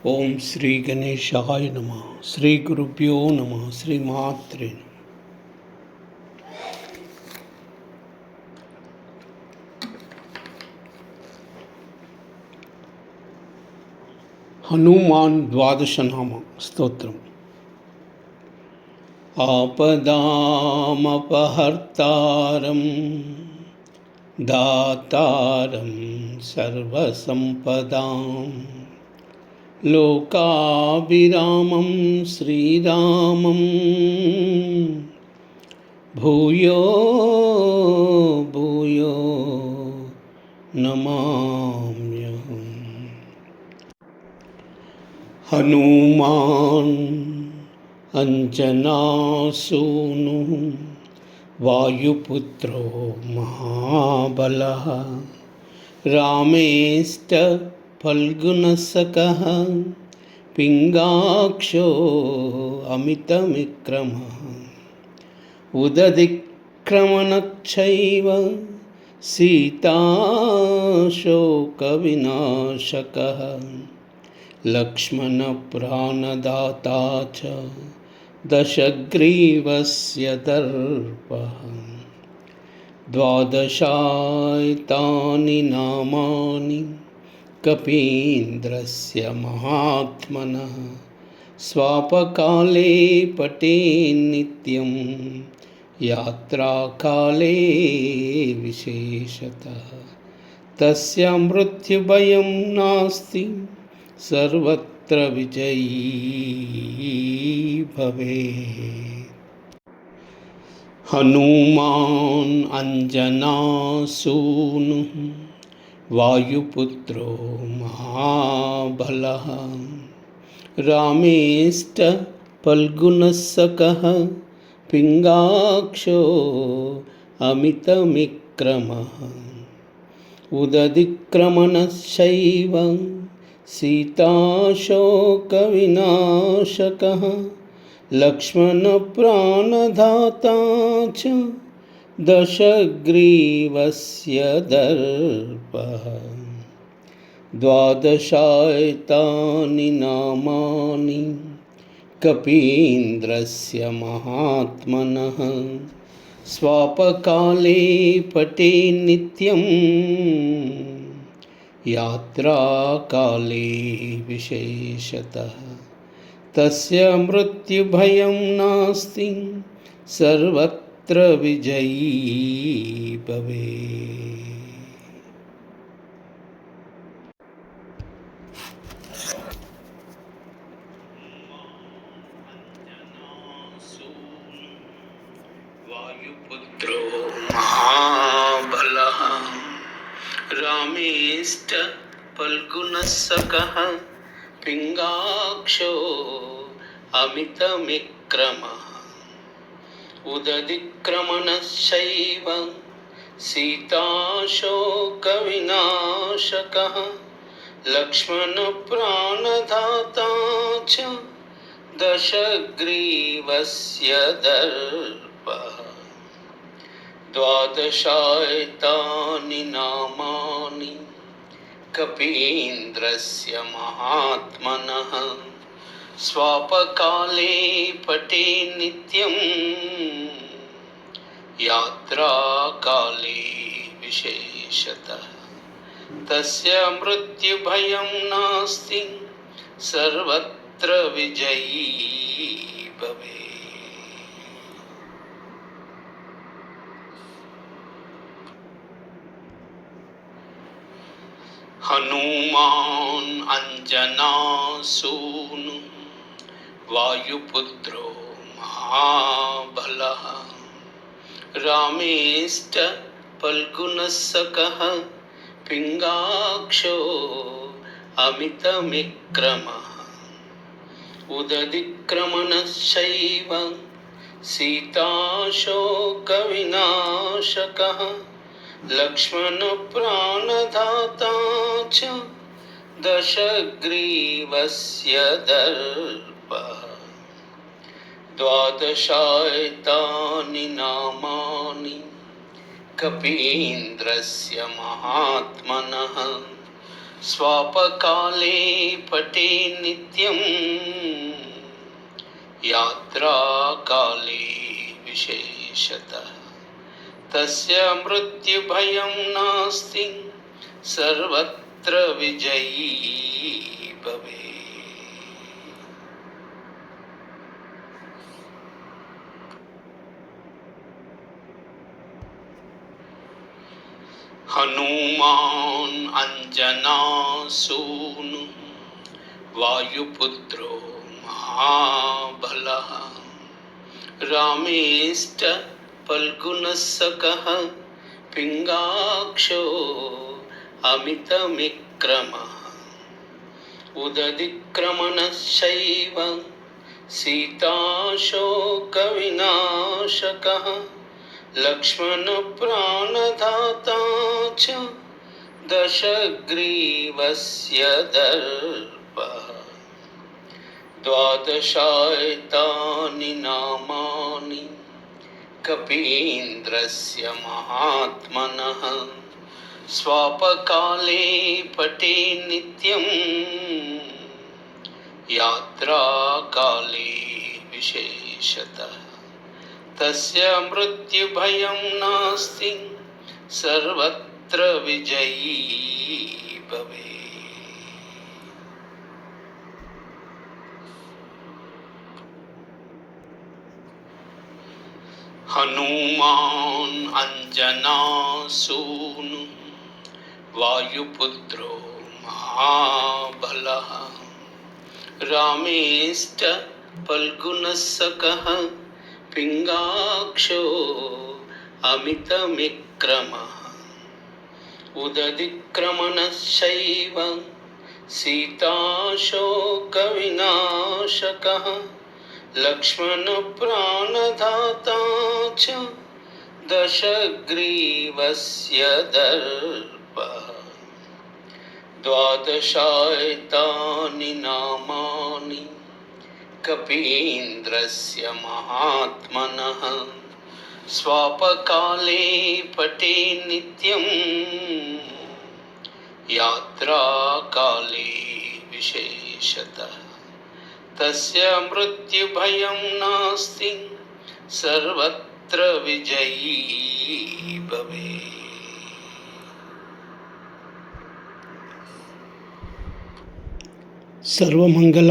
ఓం శ్రీ గణేశాయ నమః. శ్రీ గురుభ్యో నమః. శ్రీమాత్రే నమః. హనుమాన్ ద్వాదశనామ స్తోత్రం. ఆపదామపహర్తారం దాతారం సర్వసంపదాం లోకాభిరామం శ్రీరామం భూయో భూయో నమామ్యహం. హనుమాన్ అంజనాసూను వాయుపుత్రో మహాబలః రామేష్ట ఫల్గుణసఖః పింగాక్షో అమితవిక్రమః ఉదతిక్రమణశ్చైవ సీతాశోకవినాశకः లక్ష్మణప్రాణదాతా చ దశగ్రీవస్య దర్పః. ద్వాదశాయతాని నామాని కపీంద్రస్య మహాత్మనః స్వాపకాలే పఠేన్నిత్యం యాత్రాకాలే విశేషతః. తస్య మృత్యుభయం నాస్తి సర్వత్ర విజయీ భవేత్. హనుమాన్ అంజనాసూను వాయుపుత్రో మహాబలః రామేష్ట ఫల్గుణసఖః పింగాక్షో అమితవిక్రమః ఉదతిక్రమణశ్చైవ సీతాశోకవినాశకः లక్ష్మణప్రాణదాతా చ దశగ్రీవస్య దర్పః. ద్వాదశాయతాని నామాని కపీంద్రస్య మహాత్మనః స్వాపకాలే పఠేన్నిత్యం యాత్రాకాలే విశేషతః. తస్య మృత్యుభయం నాస్తి సర్వత్ర విజయీ భవేత్. వాయుపుత్రో మహాబలః రామేష్ట ఫల్గుణసఖః పింగాక్షో అమితవిక్రమః ఉదతిక్రమణశ్చైవ సీతాశోకవినాశకः లక్ష్మణప్రాణదాతా చ దశగ్రీవస్య దర్పః. ద్వాదశాయతాని నామాని కపీంద్రస్య మహాత్మనః స్వాపకాలే పఠేన్నిత్యం యాత్రాకాలే విశేషతః. తస్య మృత్యుభయం నాస్తి సర్వత్ర విజయీ భవేత్. హనుమాన్ అంజనాసూను వాయుపుత్రో మహాబలః రామేష్ట ఫల్గుణసఖః పింగాక్షో అమితవిక్రమః ఉదతిక్రమణశ్చైవ సీతాశోకవినాశకः లక్ష్మణప్రాణదాతా చ దశగ్రీవస్య దర్పః. ద్వాదశాయతాని నామాని కపీంద్రస్య మహాత్మనః स्वापकाले पठे नित्यं यात्राकाले विशेषतः तस्य मृत्युभयं नास्ति सर्वत्र विजयी भवेत्। हनुमान अंजनासूनु वायुपुत्रो महाबलः रामेष्ट फल्गुनस्सखः पिङ्गाक्षो अमितविक्रमः उदधिक्रमणश्चैव सीताशोकविनाशकः लक्ष्मणप्राणदाता च दशग्रीवस्य दर्पः। द्वादशायतानि नामानि कपीन्द्रस्य महात्मनः स्वापकाले पठे नित्यं यात्राकाले विशेषतः तस्य मृत्युभयं नास्ति सर्वत्र विजयी भवेत्। हनुमान अंजनासूनु वायुपुत्रो महाबलः रामेष्ट फल्गुनस्सखः पिङ्गाक्षो अमितविक्रमः उदधिक्रमणश्चैव सीताशोकविनाशकः लक्ष्मणप्राणदाता च दशग्रीवस्य दर्पः। द्वादशायतानि नामानि कपीन्द्रस्य महात्मनः स्वापकाले पठे नित्यं यात्राकाले विशेषतः तस्य मृत्युभयं नास्ति सर्वत्र विजयी भवेत्। सर्वमंगल